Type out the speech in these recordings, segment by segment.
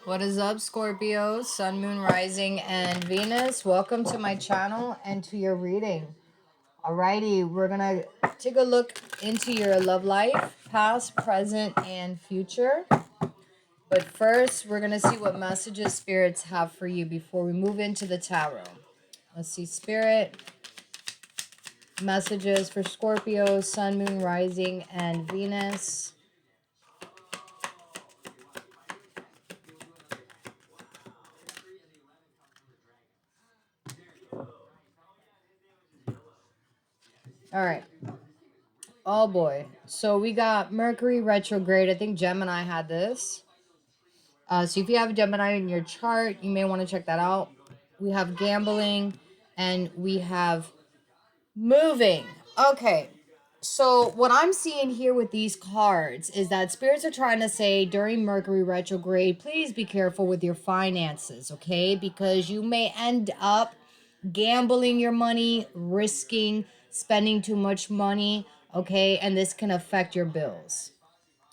What is up, Scorpio, Sun, Moon, Rising, and Venus? Welcome to my channel and to your reading. Alrighty, we're gonna take a look into your love life, past, present, and future. But first, we're gonna see what messages spirits have for you before we move into the tarot. Let's see, Spirit, messages for Scorpio, Sun, Moon, Rising, and Venus. All right. Oh boy. So we got Mercury retrograde. I think Gemini had this. So if you have Gemini in your chart, you may want to check that out. We have gambling and we have moving. Okay. So what I'm seeing here with these cards is that spirits are trying to say during Mercury retrograde, please be careful with your finances, okay? Because you may end up gambling your money, risking spending too much money, okay? And this can affect your bills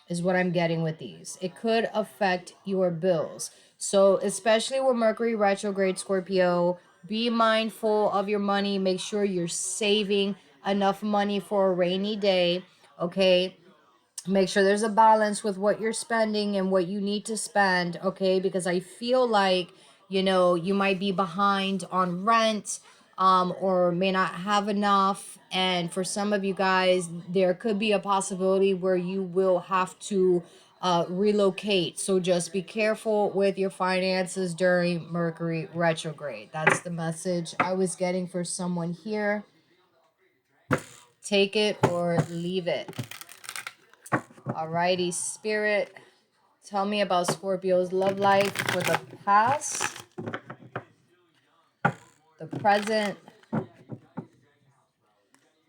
is what I'm getting with these. It could affect your bills. So, especially with Mercury retrograde, Scorpio, be mindful of your money. Make sure you're saving enough money for a rainy day, okay? Make sure there's a balance with what you're spending and what you need to spend, okay? Because I feel like, you might be behind on rent, or may not have enough. And for some of you guys, there could be a possibility where you will have to relocate. So just be careful with your finances during Mercury retrograde. That's the message I was getting for someone here. Take it or leave it. Alrighty, Spirit, tell me about Scorpio's love life for the past, the present,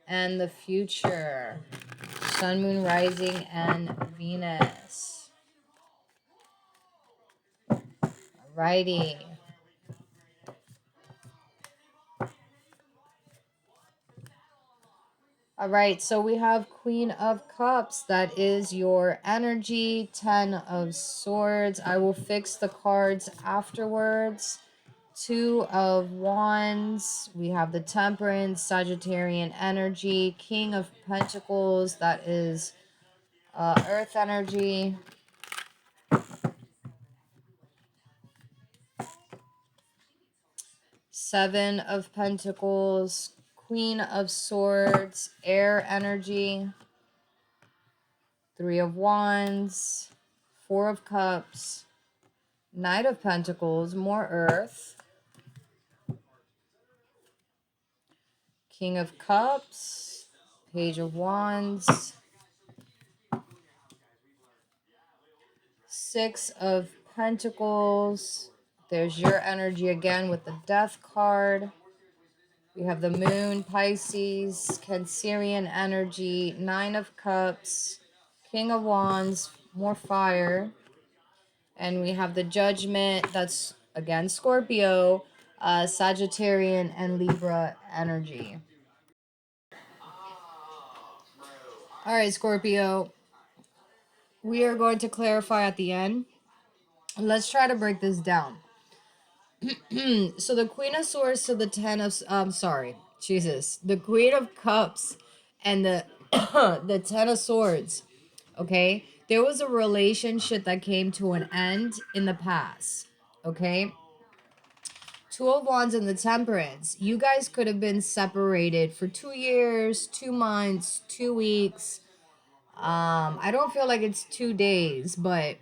and the future. Sun, Moon, Rising, and Venus. Alrighty. All right, so we have Queen of Cups. That is your energy. 10 of Swords. I will fix the cards afterwards. 2 of Wands. We have the Temperance, Sagittarian energy. King of Pentacles. That is Earth energy. Seven of Pentacles. Queen of Swords. Air energy. 3 of Wands. 4 of Cups. Knight of Pentacles, more Earth. King of Cups, Page of Wands. 6 of Pentacles. There's your energy again with the Death card. We have the Moon, Pisces, Cancerian energy, 9 of Cups, King of Wands, more fire. And we have the Judgment, that's again Scorpio, Sagittarian, and Libra energy. All right, Scorpio, we are going to clarify at the end. Let's try to break this down. So the Queen of Swords to the the Queen of Cups and the the Ten of Swords, okay? There was a relationship that came to an end in the past, okay? 2 of Wands and the Temperance. You guys could have been separated for 2 years, 2 months, 2 weeks. I don't feel like it's 2 days, but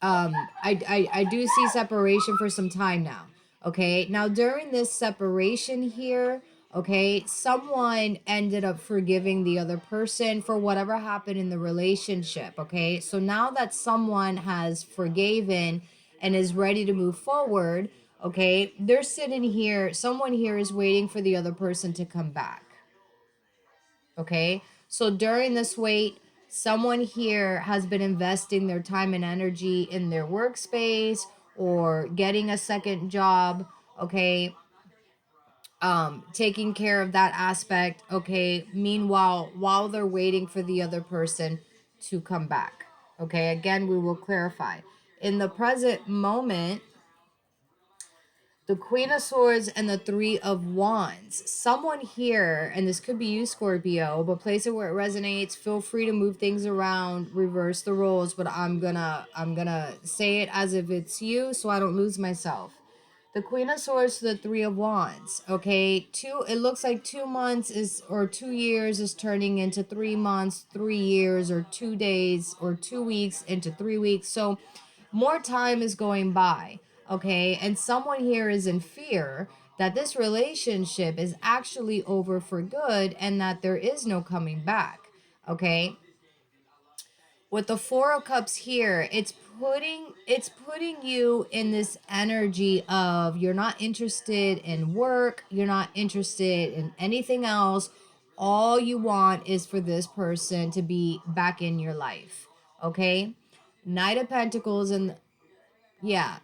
I do see separation for some time now. Okay, now during this separation here, okay, someone ended up forgiving the other person for whatever happened in the relationship. Okay, so now that someone has forgiven and is ready to move forward, okay, they're sitting here, someone here is waiting for the other person to come back. Okay, so during this wait, someone here has been investing their time and energy in their workspace or getting a second job, okay, taking care of that aspect, okay, meanwhile, while they're waiting for the other person to come back. Okay, again, we will clarify. In the present moment, the Queen of Swords and the Three of Wands. Someone here, and this could be you, Scorpio, but place it where it resonates. Feel free to move things around, reverse the roles, but I'm gonna say it as if it's you so I don't lose myself. The Queen of Swords to the Three of Wands. Okay, it looks like 2 months is, or 2 years is turning into 3 months, 3 years, or 2 days, or 2 weeks into 3 weeks. So more time is going by. Okay, and someone here is in fear that this relationship is actually over for good and that there is no coming back. Okay, with the Four of Cups here, it's putting you in this energy of you're not interested in work, you're not interested in anything else. All you want is for this person to be back in your life. Okay, Knight of Pentacles, and yeah.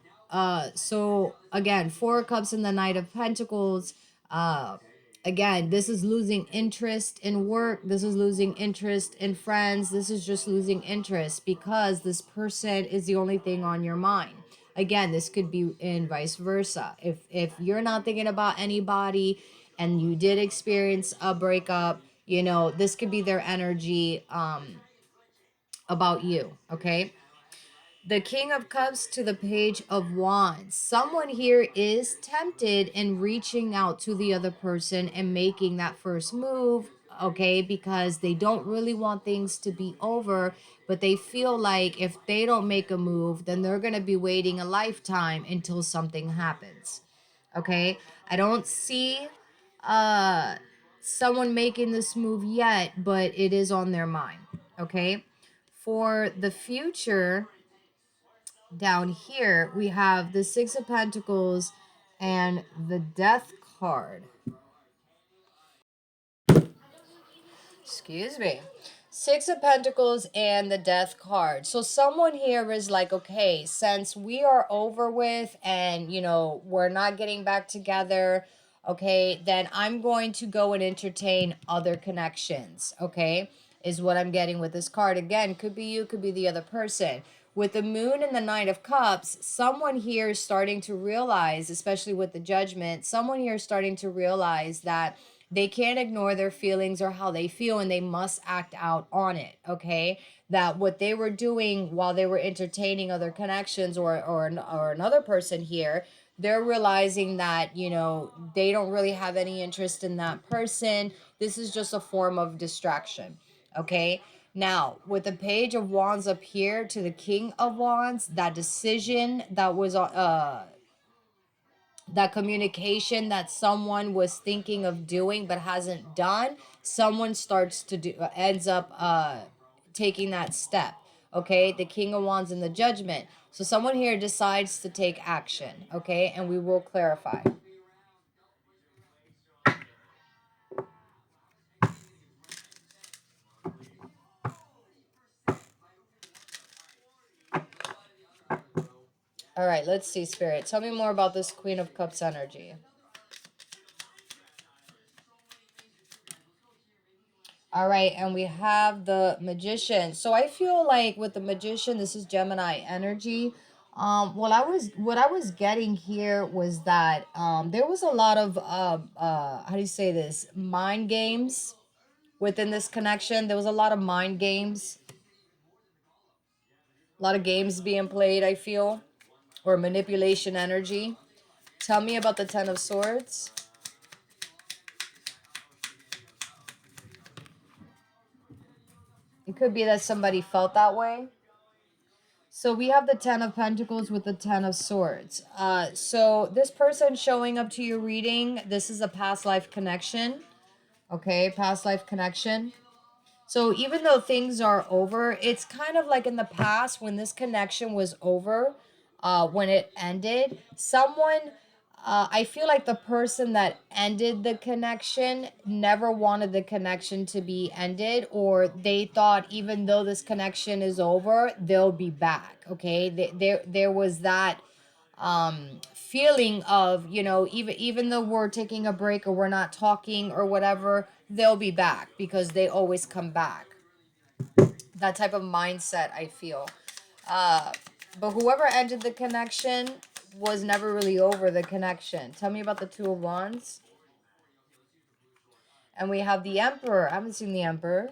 So again, Four of Cups and the Knight of Pentacles. Uh, Again, this is losing interest in work. This is losing interest in friends. This is just losing interest because this person is the only thing on your mind. Again, this could be in vice versa. If you're not thinking about anybody and you did experience a breakup, this could be their energy about you, okay? The King of Cups to the Page of Wands. Someone here is tempted in reaching out to the other person and making that first move, okay, because they don't really want things to be over, but they feel like if they don't make a move, then they're going to be waiting a lifetime until something happens. Okay? I don't see uh someone making this move yet, but it is on their mind, okay? For the future, down here we have the Six of Pentacles and the Death card. Excuse me. Six of Pentacles and the Death card. So someone here is like, okay, since we are over with and, we're not getting back together, okay, then I'm going to go and entertain other connections, okay, is what I'm getting with this card. Again, could be you, could be the other person. With the Moon and the Knight of Cups, someone here is starting to realize, especially with the Judgment, someone here is starting to realize that they can't ignore their feelings or how they feel, and they must act out on it, okay? That what they were doing while they were entertaining other connections or another person here, they're realizing that, they don't really have any interest in that person. This is just a form of distraction, okay? Now, with the Page of Wands up here to the King of Wands, that decision that was that communication that someone was thinking of doing but hasn't done, someone starts to do, ends up taking that step. Okay, the King of Wands and the Judgment. So someone here decides to take action. Okay, and we will clarify. All right, let's see, Spirit. Tell me more about this Queen of Cups energy. All right, and we have the Magician. So I feel like with the Magician, this is Gemini energy. What I was getting here was that there was a lot of how do you say this, mind games within this connection. There was a lot of mind games, a lot of games being played, I feel, or manipulation energy. Tell me about the Ten of Swords. It could be that somebody felt that way. So we have the Ten of Pentacles with the Ten of Swords. So this person showing up to your reading, this is a past life connection. Okay, past life connection. So even though things are over, it's kind of like in the past when this connection was over, when it ended, I feel like the person that ended the connection never wanted the connection to be ended, or they thought even though this connection is over, they'll be back. Okay, there was that feeling of, even though we're taking a break or we're not talking or whatever, they'll be back because they always come back. That type of mindset, I feel. But whoever ended the connection was never really over the connection. Tell me about the Two of Wands. And we have the Emperor. I haven't seen the Emperor.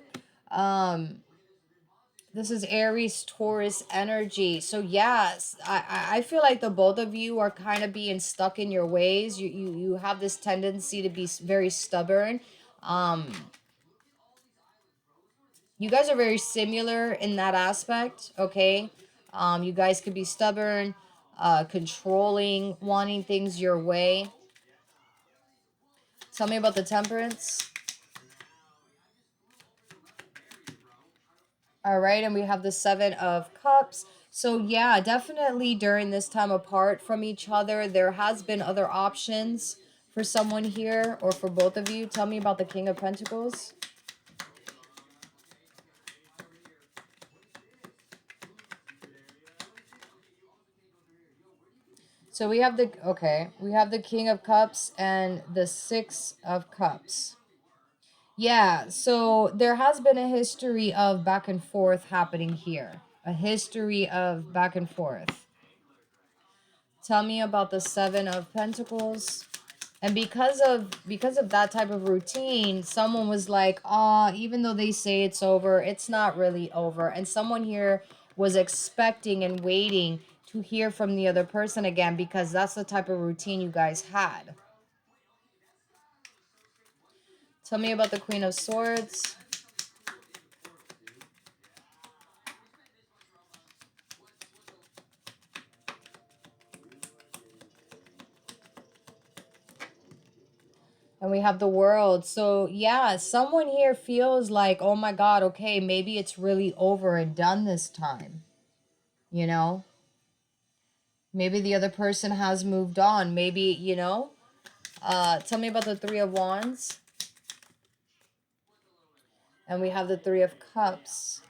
This is Aries, Taurus energy. So yes, I feel like the both of you are kind of being stuck in your ways. You have this tendency to be very stubborn. You guys are very similar in that aspect, okay? You guys could be stubborn, controlling, wanting things your way. Tell me about the Temperance. All right, and we have the Seven of Cups. So yeah, definitely during this time apart from each other, there has been other options for someone here or for both of you. Tell me about the King of Pentacles. So we have we have the King of Cups and the Six of Cups. Yeah, so there has been a history of back and forth happening here. A history of back and forth. Tell me about the Seven of Pentacles. And because of that type of routine, someone was like, "Ah, even though they say it's over, it's not really over." And someone here was expecting and waiting to hear from the other person again because that's the type of routine you guys had. Tell me about the Queen of Swords. And we have the World. So, yeah, someone here feels like, "Oh my God, okay, maybe it's really over and done this time." You know? Maybe the other person has moved on. Maybe, tell me about the Three of Wands. And we have the Three of Cups.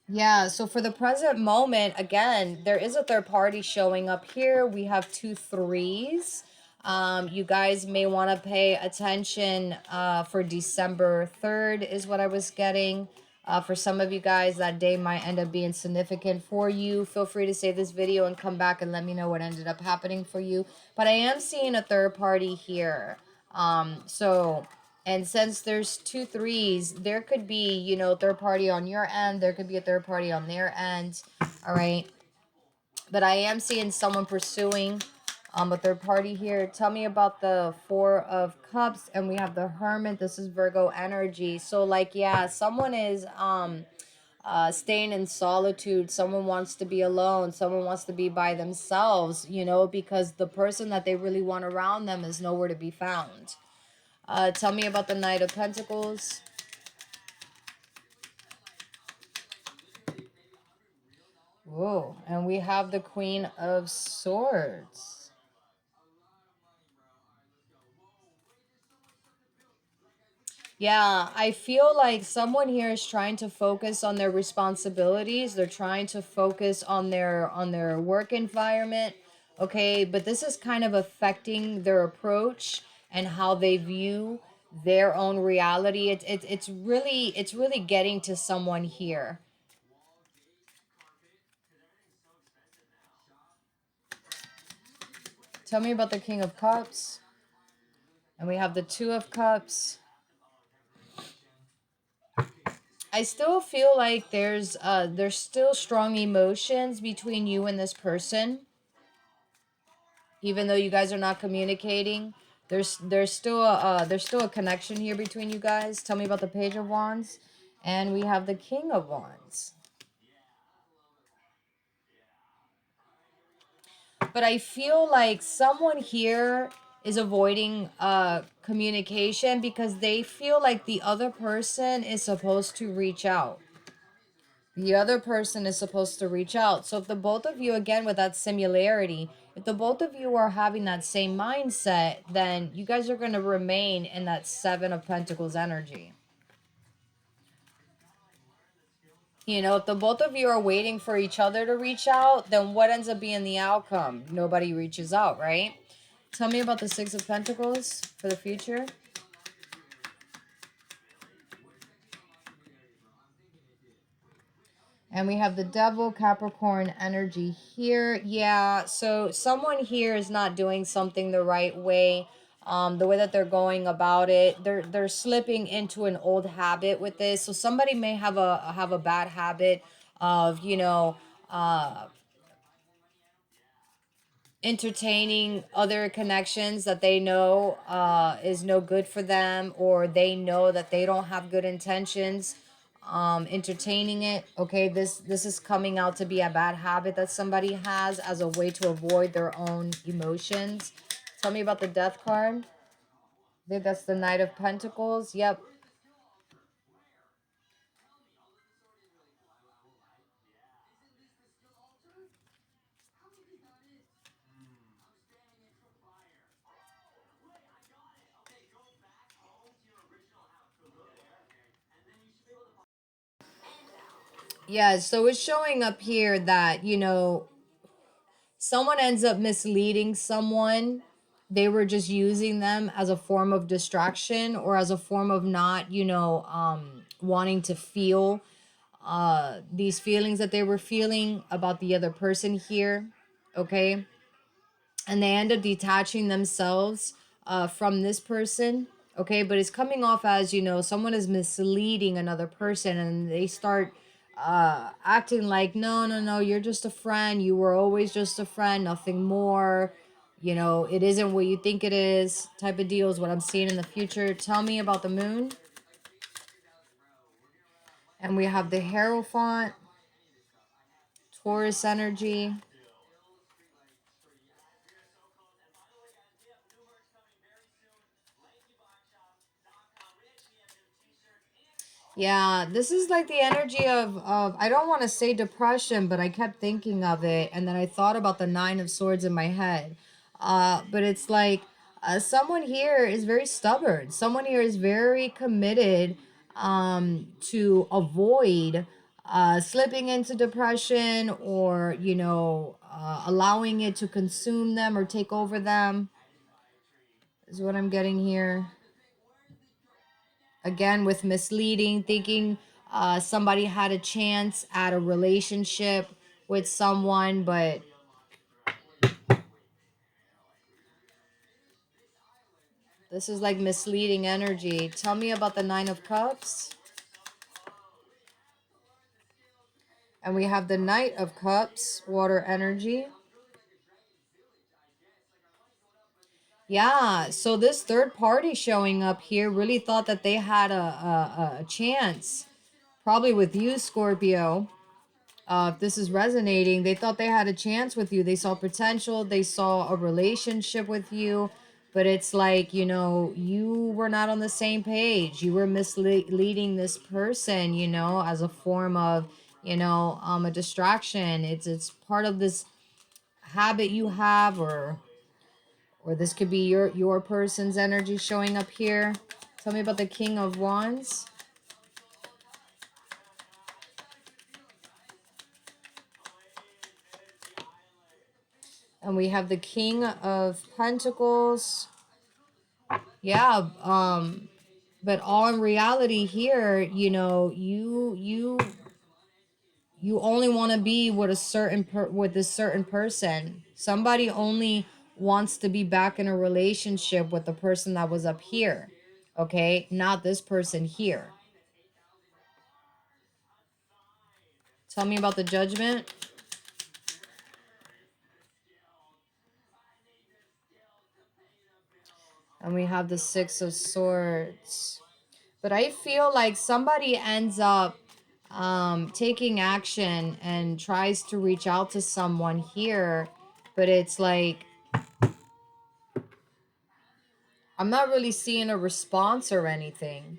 Yeah, so for the present moment, again, there is a third party showing up here. We have two threes. You guys may want to pay attention for December 3rd is what I was getting. For some of you guys, that day might end up being significant for you. Feel free to save this video and come back and let me know what ended up happening for you. But I am seeing a third party here. And since there's two threes, there could be, third party on your end. There could be a third party on their end. All right. But I am seeing someone pursuing a third party here. Tell me about the Four of Cups. And we have the Hermit. This is Virgo energy. So, like, yeah, someone is staying in solitude. Someone wants to be alone. Someone wants to be by themselves, because the person that they really want around them is nowhere to be found. Tell me about the Knight of Pentacles. Whoa, and we have the Queen of Swords. Yeah, I feel like someone here is trying to focus on their responsibilities. They're trying to focus on their work environment. Okay, but this is kind of affecting their approach and how they view their own reality. It's really getting to someone here. Tell me about the King of Cups. And we have the Two of Cups. I still feel like there's still strong emotions between you and this person. Even though you guys are not communicating, there's still a connection here between you guys. Tell me about the Page of Wands. And we have the King of Wands. But I feel like someone here is avoiding communication because they feel like the other person is supposed to reach out. The other person is supposed to reach out. So if the both of you, again, with that similarity, if the both of you are having that same mindset, then you guys are going to remain in that Seven of Pentacles energy. If the both of you are waiting for each other to reach out, then what ends up being the outcome? Nobody reaches out, right? Tell me about the Six of Pentacles for the future. And we have the devil, Capricorn energy here. Yeah, so someone here is not doing something the right way. The way that they're going about it, they're slipping into an old habit with this. So somebody may have a bad habit of, uh entertaining other connections that they know is no good for them, or they know that they don't have good intentions entertaining it. Okay, this is coming out to be a bad habit that somebody has as a way to avoid their own emotions. Tell me about the death card. I think that's the Knight of Pentacles. Yep. Yeah, so it's showing up here that, someone ends up misleading someone. They were just using them as a form of distraction, or as a form of not, wanting to feel these feelings that they were feeling about the other person here. Okay, and they end up detaching themselves from this person. Okay, but it's coming off as, someone is misleading another person, and they start acting like, no, no, no, you're just a friend, you were always just a friend, nothing more. It isn't what you think it is, type of deal is what I'm seeing in the future. Tell me about the moon. And we have the Hierophant, Taurus energy. Yeah, this is like the energy of I don't want to say depression, but I kept thinking of it, and then I thought about the Nine of Swords in my head. But it's like someone here is very stubborn. Someone here is very committed to avoid slipping into depression, or allowing it to consume them or take over them, is what I'm getting here. Again, with misleading, thinking somebody had a chance at a relationship with someone, but this is like misleading energy. Tell me about the Nine of Cups. And we have the Knight of Cups, water energy. Yeah, so this third party showing up here really thought that they had a chance, probably with you, Scorpio. If this is resonating, they thought they had a chance with you. They saw potential. They saw a relationship with you. But it's like, you were not on the same page. You were misleading this person, as a form of, a distraction. It's part of this habit you have, or this could be your person's energy showing up here. Tell me about the King of Wands. And we have the King of Pentacles. Yeah, but all in reality here, you only want to be with with a certain person. Somebody only wants to be back in a relationship with the person that was up here. Okay? Not this person here. Tell me about the Judgment. And we have the Six of Swords. But I feel like somebody ends up taking action and tries to reach out to someone here, but it's like I'm not really seeing a response or anything.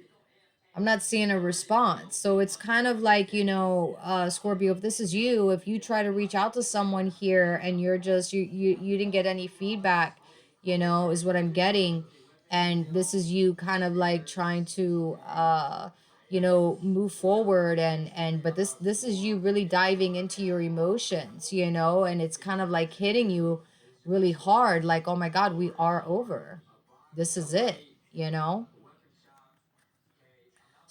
I'm not seeing a response. So it's kind of like, Scorpio, if this is you, if you try to reach out to someone here and you're just, you didn't get any feedback, is what I'm getting. And this is you kind of like trying to, move forward, but this is you really diving into your emotions, and it's kind of like hitting you really hard. Like, oh my God, we are over. This is it, you know?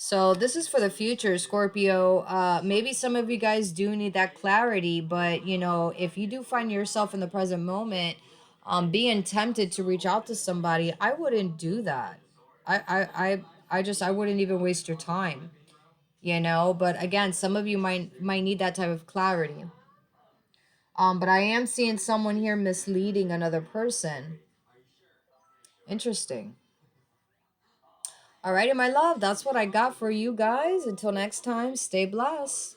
So this is for the future, Scorpio. Maybe some of you guys do need that clarity, but you know, if you do find yourself in the present moment, being tempted to reach out to somebody, I wouldn't do that. I wouldn't even waste your time, you know. But again, some of you might need that type of clarity. But I am seeing someone here misleading another person. Interesting. Alrighty, my love, that's what I got for you guys. Until next time, stay blessed.